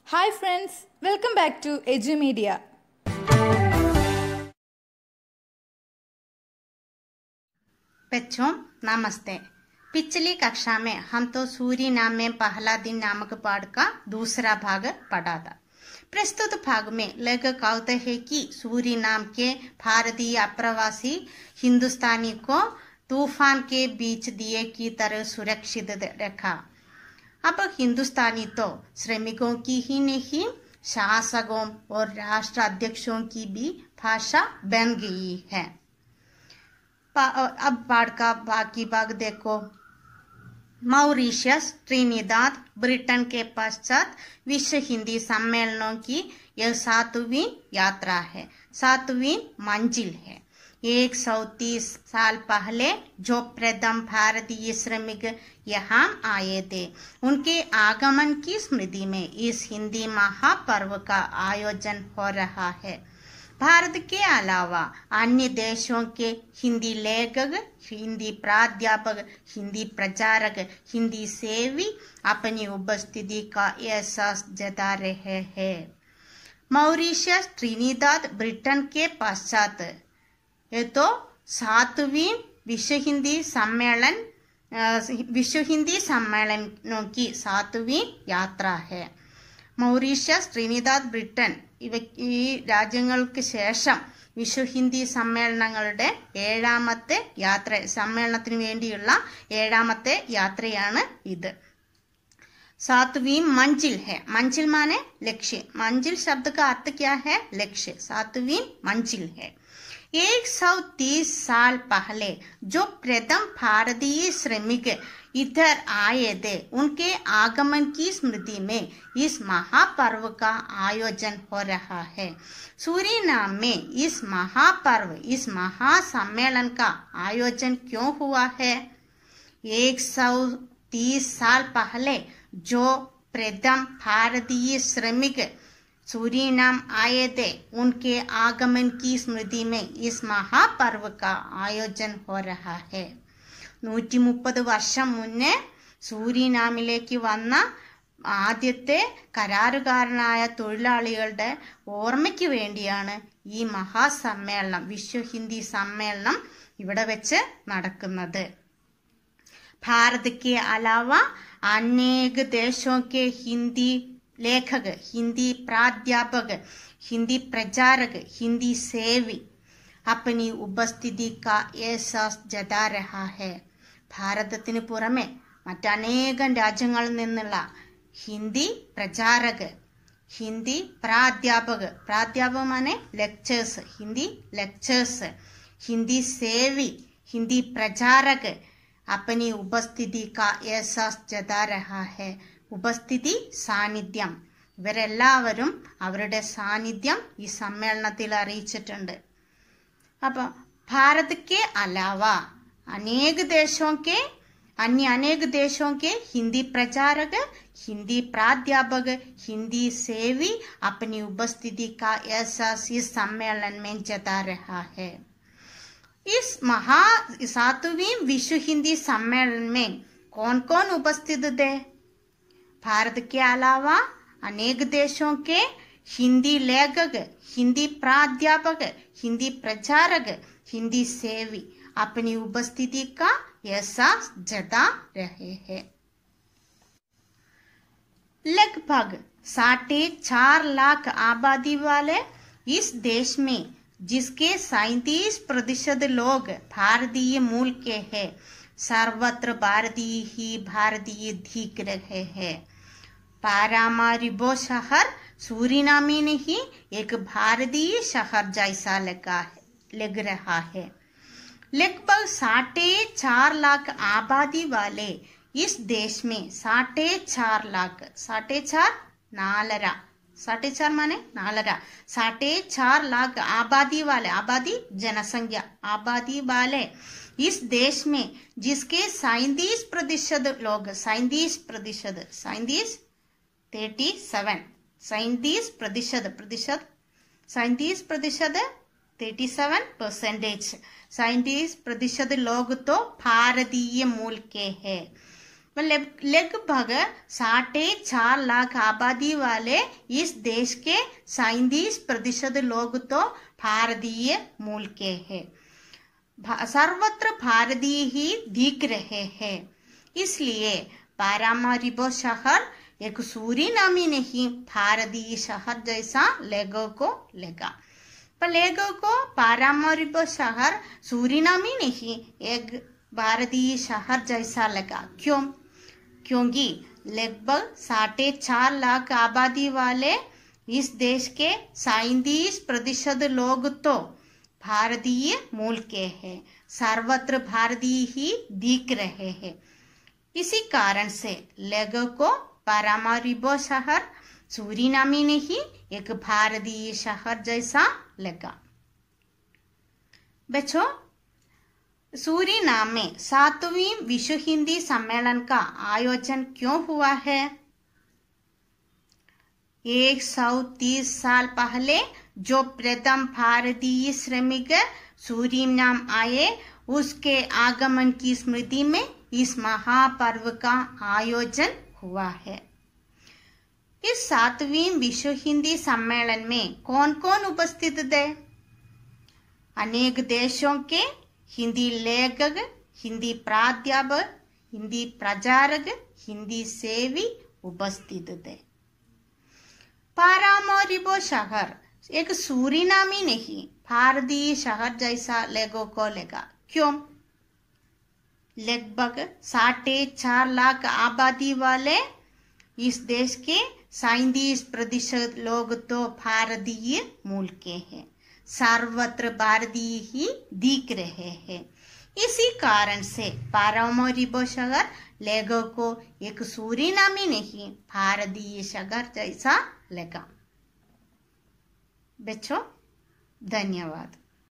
Hi friends, welcome back to EduMedia. बच्चों नमस्ते। पिछली कक्षा में हम तो सूरी नाम में पहला दिन नामक पाठ का दूसरा भाग पढ़ा था। प्रस्तुत भाग में लेखक कहते हैं कि सूरी नाम के भारतीय अप्रवासी हिंदुस्तानी को तूफान के बीच दिए की तरह सुरक्षित रखा। अब हिंदुस्तानी तो श्रमिकों की ही नहीं, शासकों और राष्ट्र अध्यक्षों की भी भाषा बन गई है। अब पाठ का बाकी भाग देखो। मॉरिशस, ट्रिनिदाद, ब्रिटेन के पश्चात विश्व हिंदी सम्मेलनों की यह 7वीं यात्रा है, 7वीं मंजिल है। 130 साल पहले जो प्रथम भारतीय श्रमिक यहाँ आए थे, उनके आगमन की स्मृति में इस हिंदी महापर्व का आयोजन हो रहा है। भारत के अलावा अन्य देशों के हिंदी लेखक, हिंदी प्राध्यापक, हिंदी प्रचारक, हिंदी सेवी अपनी उपस्थिति का एहसास जता रहे हैं। मॉरिशस, ट्रिनिदाद, ब्रिटेन के पश्चात ये तो 7वीं विश्व हिंदी सम्मेलनों की 7वीं यात्रा है। മൗറീഷ്യസ്, ട്രിനിദാദ്, ബ്രിട്ടൻ ഈ രാജ്യങ്ങൾക്ക് ശേഷം വിശ്വ ഹിന്ദി സമ്മേളനങ്ങളുടെ സമ്മേളനത്തിന് വേണ്ടിയുള്ള 7ാമത്തെ യാത്രയാണ് ഇത്। 7वीं मंजिल है। मंजिल माने लक्ष्य। मंजिल शब्द का अर्थ क्या है? लक्ष्य। 7वीं मंजिल है। 130 साल पहले जो प्रथम भारतीय श्रमिक इधर आए थे, उनके आगमन की स्मृति में इस महापर्व का आयोजन हो रहा है। सूरीनाम में इस महापर्व, इस महासम्मेलन का आयोजन क्यों हुआ है? 130 साल पहले जो प्रथम भारतीय श्रमिक सूरीनाम आए थे, उनके आगमन की स्मृति में इस महापर्व का आयोजन हो रहा है। 130 വർഷം മുന്നേ സൂരിനാമിലേക്ക് വന്ന ആദ്യത്തെ കരാറുകാരനായ തൊഴിലാളികളുടെ ഓർമ്മയ്ക്ക് വേണ്ടിയാണ് ഈ മഹാസമ്മേളനം, വിശ്വ ഹിന്ദി സമ്മേളനം ഇവിടെ വെച്ച് നടക്കുന്നത്। भारत के अलावा अनेक देशों के हिंदी लेखक, हिंदी प्राध्यापक, हिंदी प्रचारक, हिंदी सेवी अपनी उपस्थिति का एहसास जता रहा है। ഭാരതത്തിന് പുറമെ മറ്റനേകം രാജ്യങ്ങളിൽ നിന്നുള്ള ഹിന്ദി പ്രചാരക്, ഹിന്ദി പ്രാധ്യാപക മാനെ ലെക്ചേഴ്സ്, ഹിന്ദി ലെക്ചേഴ്സ്, ഹിന്ദി സേവി, ഹിന്ദി പ്രചാരക് अपनी उपस्थिति का एहसास जता रहा है। उपस्थिति സാന്നിധ്യം, ഇവരെല്ലാവരും അവരുടെ സാന്നിധ്യം ഈ സമ്മേളനത്തിൽ അറിയിച്ചിട്ടുണ്ട്। അപ്പോൾ भारत के अलावा अनेक देशों के हिंदी प्रचारक, हिंदी प्राध्यापक, हिंदी सेवी अपनी उपस्थिति का एहसास इस सम्मेलन में जता रहा है। इस 7वीं विश्व हिंदी सम्मेलन में कौन कौन उपस्थित थे? भारत के अलावा अनेक देशों के हिंदी लेखक, हिंदी प्राध्यापक, हिंदी प्रचारक, हिंदी सेवी अपनी उपस्थिति का एहसास जता रहे हैं। लगभग 4.5 लाख आबादी वाले इस देश में, जिसके 37% लोग भारतीय मूल के हैं, सर्वत्र भारतीय ही भारतीय दिख रहे हैं। पारामारिबो शहर सूरीनाम में नहीं एक भारतीय शहर जैसा लग रहा है। लगभग 4.5 लाख आबादी वाले इस देश में 4.5 लाख, 4.5 माने 4.5 लाख आबादी वाले, आबादी जनसंख्या, आबादी वाले इस देश में, जिसके 37% लोग, 37% 37% लोग तो भारतीय मूल के हैं। लगभग 4.5 लाख आबादी वाले इस देश के 37% लोग तो भारतीय मूल के हैं। सर्वत्र भारतीय ही दिख रहे हैं। इसलिए पारामारिबो शहर एक सूरीनामी नहीं, भारतीय शहर जैसा लोगों को लगा। पर लोगों को पारामारिबो शहर सूरीनामी नहीं, एक भारतीय शहर जैसा लगा। क्यों? क्योंकि लगभग 4.5 लाख आबादी वाले इस देश के 37% लोग तो भारतीय मूल के हैं। सर्वत्र भारतीय ही दिख रहे हैं। इसी कारण से लोगों को पारामारिबो शहर सूरीनामी नहीं, एक भारतीय शहर जैसा लगा। बच्चों, सूरीनाम में 7वीं विश्व हिंदी सम्मेलन का आयोजन क्यों हुआ है? 130 साल पहले जो प्रथम भारतीय श्रमिक सूरीनाम आए, उसके आगमन की स्मृति में इस महापर्व का आयोजन हुआ है। इस 7वीं विश्व हिंदी सम्मेलन में कौन कौन उपस्थित थे? अनेक देशों के हिंदी लेखक, हिंदी प्राध्यापक, हिंदी प्रचारक, हिंदी सेवी उपस्थित थे। पारामारिबो शहर एक सूरीनामी नहीं, भारतीय शहर जैसा लोगों को लगा। क्यों? लगभग 4.5 लाख आबादी वाले इस देश के 37% लोग तो भारतीय मूल के हैं। सर्वत्र भारतीय ही दिख रहे हैं। इसी कारण से पारामारिबो शहर लोगों को एक सूरीनामी नहीं, भारतीय शहर जैसा लगा। बच्चों, धन्यवाद।